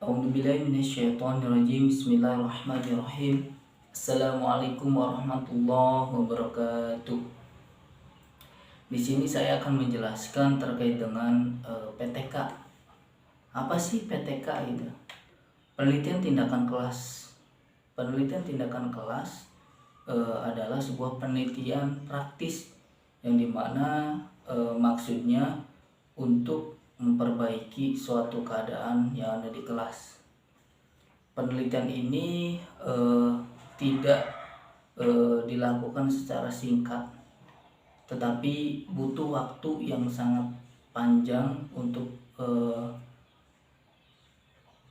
A'udzubillahiminasyaitonirrajim. Bismillahirrahmanirrahim. Assalamualaikum warahmatullahi wabarakatuh. Di sini saya akan menjelaskan terkait dengan PTK. Apa sih PTK itu? Penelitian tindakan kelas. Penelitian tindakan kelas adalah sebuah penelitian praktis yang dimana maksudnya untuk memperbaiki suatu keadaan yang ada di kelas. Penelitian ini tidak dilakukan secara singkat, tetapi butuh waktu yang sangat panjang untuk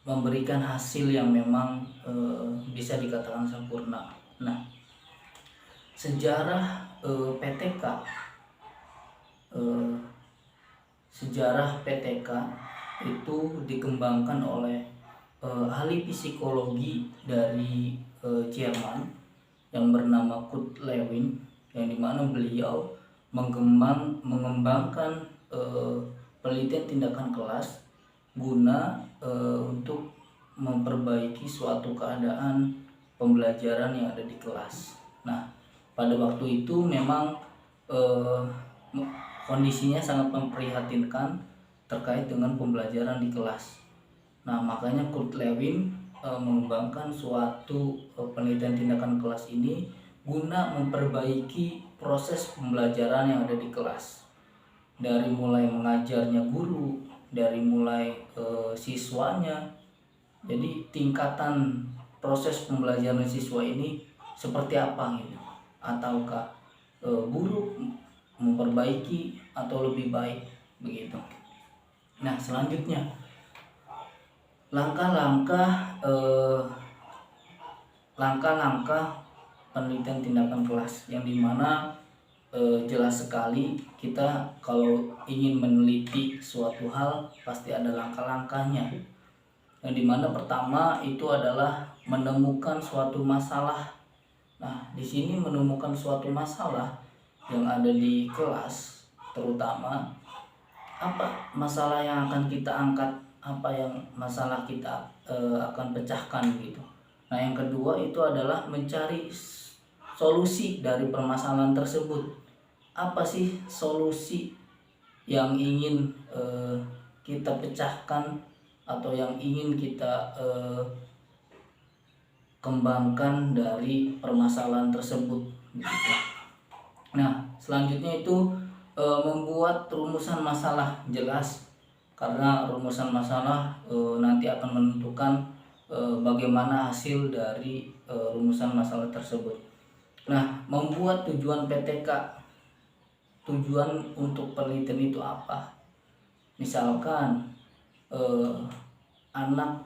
memberikan hasil yang memang bisa dikatakan sempurna. Nah, sejarah PTK itu dikembangkan oleh ahli psikologi dari Jerman yang bernama Kurt Lewin, yang dimana beliau mengembangkan penelitian tindakan kelas guna untuk memperbaiki suatu keadaan pembelajaran yang ada di kelas. Nah, pada waktu itu memang kondisinya sangat memprihatinkan terkait dengan pembelajaran di kelas. Nah, makanya Kurt Lewin mengembangkan suatu penelitian tindakan kelas ini guna memperbaiki proses pembelajaran yang ada di kelas. Dari mulai mengajarnya guru, dari mulai siswanya. Jadi tingkatan proses pembelajaran siswa ini seperti apa gitu? Ataukah buruk, memperbaiki, atau lebih baik begitu. Nah, selanjutnya langkah-langkah penelitian tindakan kelas, yang dimana jelas sekali kita kalau ingin meneliti suatu hal pasti ada langkah-langkahnya. Yang dimana pertama itu adalah menemukan suatu masalah. Nah, di sini menemukan suatu masalah yang ada di kelas, terutama apa masalah yang akan kita angkat, apa yang masalah kita akan pecahkan gitu. Nah, yang kedua itu adalah mencari solusi dari permasalahan tersebut. Apa sih solusi yang ingin kita pecahkan atau yang ingin kita kembangkan dari permasalahan tersebut gitu. Nah, selanjutnya itu membuat rumusan masalah jelas, karena rumusan masalah nanti akan menentukan bagaimana hasil dari rumusan masalah tersebut. Nah, membuat tujuan PTK. Tujuan untuk penelitian itu apa? Misalkan anak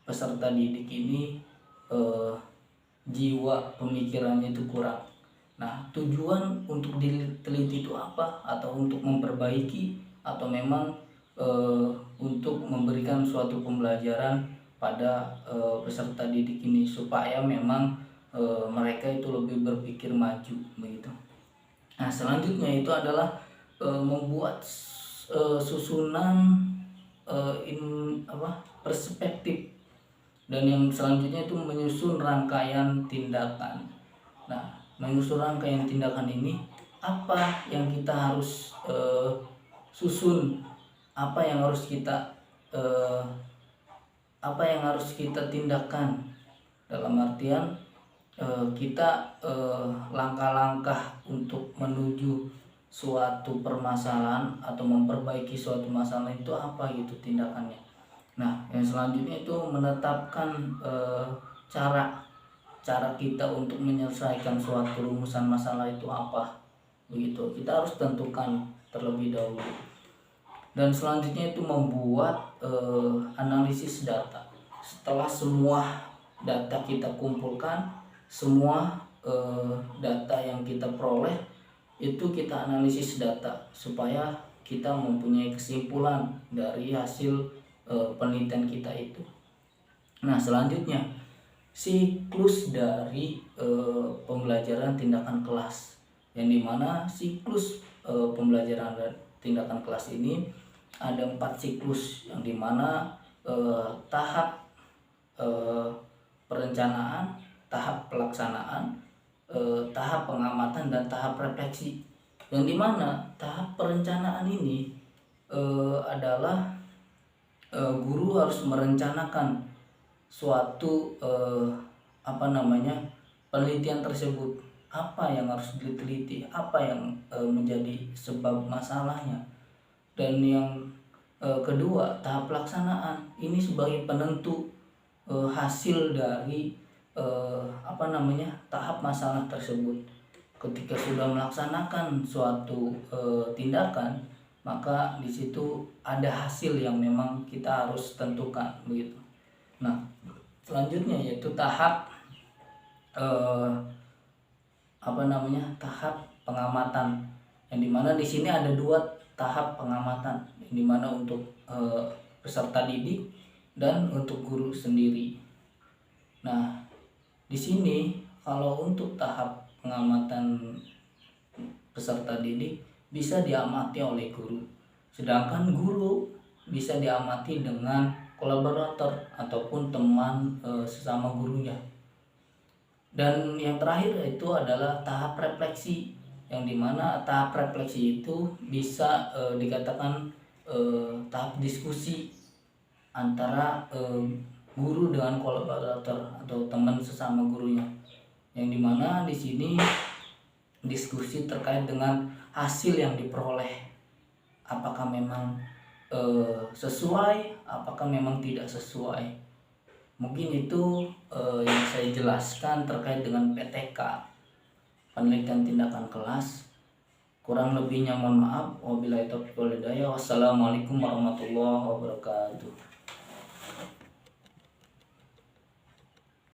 peserta didik ini jiwa pemikirannya itu kurang. Nah, tujuan untuk diteliti itu apa? Atau untuk memperbaiki, atau memang untuk memberikan suatu pembelajaran pada peserta didik ini supaya memang mereka itu lebih berpikir maju begitu. Nah, selanjutnya itu adalah membuat susunan perspektif, dan yang selanjutnya itu menyusun rangkaian tindakan. Nah, menyusun rangkaian tindakan ini apa yang kita harus susun, apa yang harus kita tindakan, dalam artian kita langkah-langkah untuk menuju suatu permasalahan atau memperbaiki suatu masalah itu apa gitu tindakannya. Nah, yang selanjutnya itu menetapkan cara kita untuk menyelesaikan suatu rumusan masalah itu apa begitu. Kita harus tentukan terlebih dahulu. Dan selanjutnya itu membuat analisis data. Setelah semua data kita kumpulkan, semua data yang kita peroleh itu kita analisis data supaya kita mempunyai kesimpulan dari hasil penelitian kita itu. Nah, selanjutnya siklus dari pembelajaran tindakan kelas, yang dimana siklus pembelajaran tindakan kelas ini ada 4 siklus, yang dimana tahap eh, perencanaan, tahap pelaksanaan, tahap pengamatan, dan tahap refleksi. Yang dimana tahap perencanaan ini adalah guru harus merencanakan suatu penelitian tersebut, apa yang harus diteliti, apa yang menjadi sebab masalahnya. Dan yang kedua, tahap pelaksanaan ini sebagai penentu hasil dari tahap masalah tersebut. Ketika sudah melaksanakan suatu tindakan, maka di situ ada hasil yang memang kita harus tentukan begitu. Nah, selanjutnya yaitu tahap tahap pengamatan, yang dimana di sini ada 2 tahap pengamatan, yang dimana untuk peserta didik dan untuk guru sendiri. Nah, di sini kalau untuk tahap pengamatan peserta didik bisa diamati oleh guru, sedangkan guru bisa diamati dengan kolaborator ataupun teman sesama gurunya. Dan yang terakhir itu adalah tahap refleksi, yang dimana tahap refleksi itu bisa dikatakan tahap diskusi antara guru dengan kolaborator atau teman sesama gurunya, yang dimana di sini diskusi terkait dengan hasil yang diperoleh, apakah memang sesuai, apakah memang tidak sesuai. Mungkin itu yang saya jelaskan terkait dengan PTK, penelitian tindakan kelas. Kurang lebihnya mohon maaf. Wabillahi taufiq wal hidayah. Wassalamualaikum warahmatullahi wabarakatuh.